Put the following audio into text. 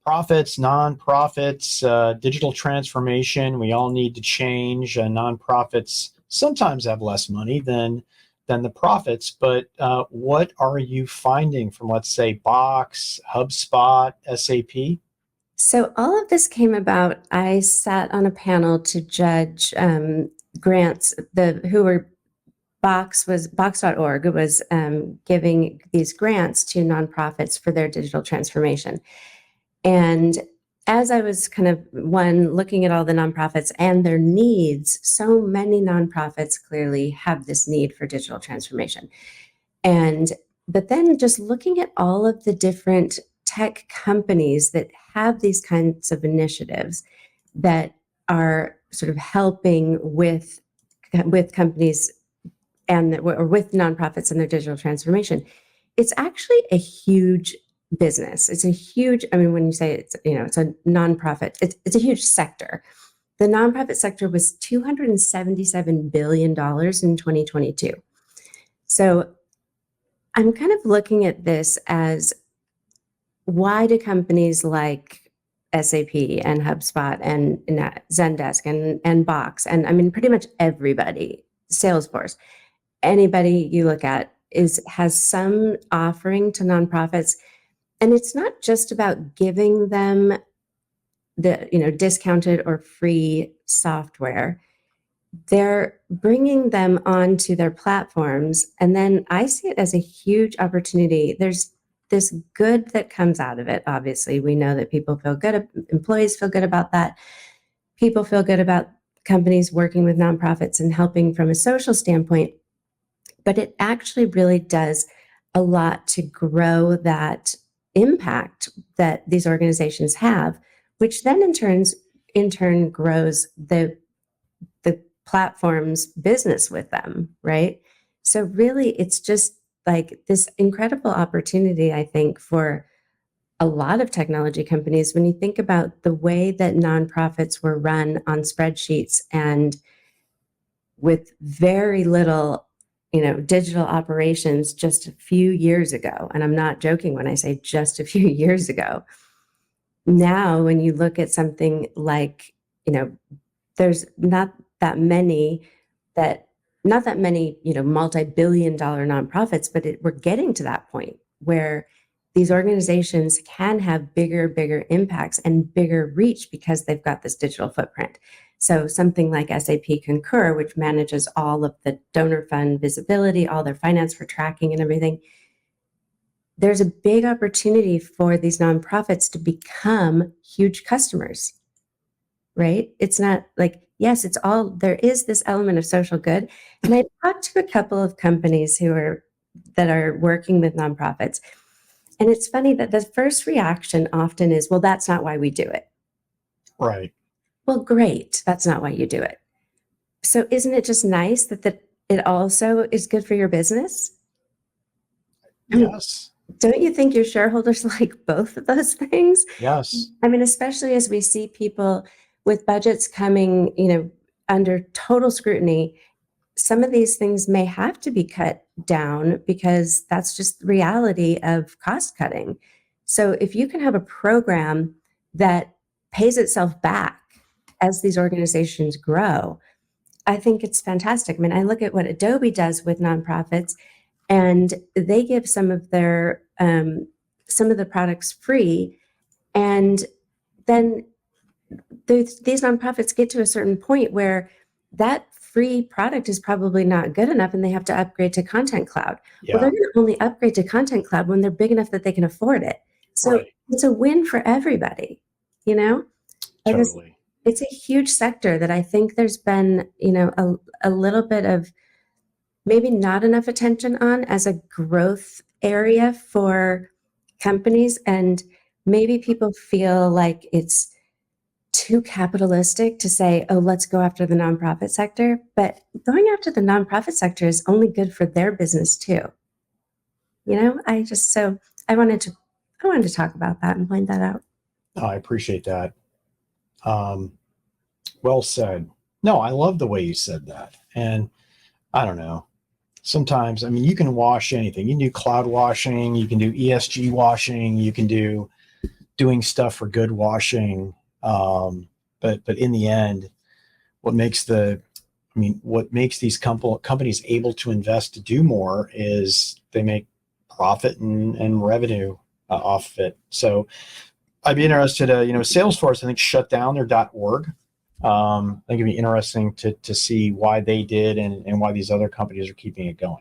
profits, nonprofits, digital transformation. We all need to change. Nonprofits sometimes have less money than the profits, but what are you finding from, let's say, Box, HubSpot, SAP? So all of this came about. I sat on a panel to judge grants. The who were Box.org was giving these grants to nonprofits for their digital transformation. And as I was kind of looking at all the nonprofits and their needs, so many nonprofits clearly have this need for digital transformation. But then just looking at all of the different tech companies that have these kinds of initiatives that are sort of helping with companies or with nonprofits and their digital transformation, it's actually a huge business. It's a huge, I mean, when you say it's a nonprofit, it's a huge sector. The nonprofit sector was $277 billion in 2022. So I'm kind of looking at this as, why do companies like SAP and HubSpot and Zendesk and Box, and I mean, pretty much everybody, Salesforce, anybody you look at has some offering to nonprofits. And it's not just about giving them the discounted or free software. They're bringing them onto their platforms, and then I see it as a huge opportunity. There's this good that comes out of it. Obviously, we know that people feel good, employees feel good about that. People feel good about companies working with nonprofits and helping from a social standpoint. But it actually really does a lot to grow that impact that these organizations have, which then in turn grows the platform's business with them, right? So really, it's just like this incredible opportunity, I think, for a lot of technology companies. When you think about the way that nonprofits were run on spreadsheets and with very little digital operations just a few years ago, and I'm not joking when I say just a few years ago. Now, when you look at something like, there's not that many, multi-billion dollar nonprofits, but we're getting to that point where these organizations can have bigger impacts and bigger reach because they've got this digital footprint. So something like SAP Concur, which manages all of the donor fund visibility, all their finance for tracking and everything, there's a big opportunity for these nonprofits to become huge customers, right? It's not like, yes, there is this element of social good. And I talked to a couple of companies that are working with nonprofits. And it's funny that the first reaction often is, well, that's not why we do it. Right. Well, great. That's not why you do it. So isn't it just nice that it also is good for your business? Yes. Don't you think your shareholders like both of those things? Yes. I mean, especially as we see people with budgets coming, under total scrutiny, some of these things may have to be cut down because that's just the reality of cost cutting. So if you can have a program that pays itself back as these organizations grow, I think it's fantastic. I mean, I look at what Adobe does with nonprofits, and they give some of the products free, and then these nonprofits get to a certain point where that free product is probably not good enough and they have to upgrade to Content Cloud. Yeah. Well, they're going to only upgrade to Content Cloud when they're big enough that they can afford it. So Right. It's a win for everybody, Totally. It's a huge sector that I think there's been, a little bit of maybe not enough attention on as a growth area for companies. And maybe people feel like it's too capitalistic to say, oh, let's go after the nonprofit sector. But going after the nonprofit sector is only good for their business too. I wanted to talk about that and point that out. Oh, I appreciate that. Well said. No, I love the way you said that. And I don't know. Sometimes, I mean, you can wash anything. You can do cloud washing, you can do ESG washing, you can do doing stuff for good washing. But in the end, what makes these companies able to invest to do more is they make profit and revenue off of it. So I'd be interested. Salesforce, I think, shut down their .org. I think it'd be interesting to see why they did and why these other companies are keeping it going.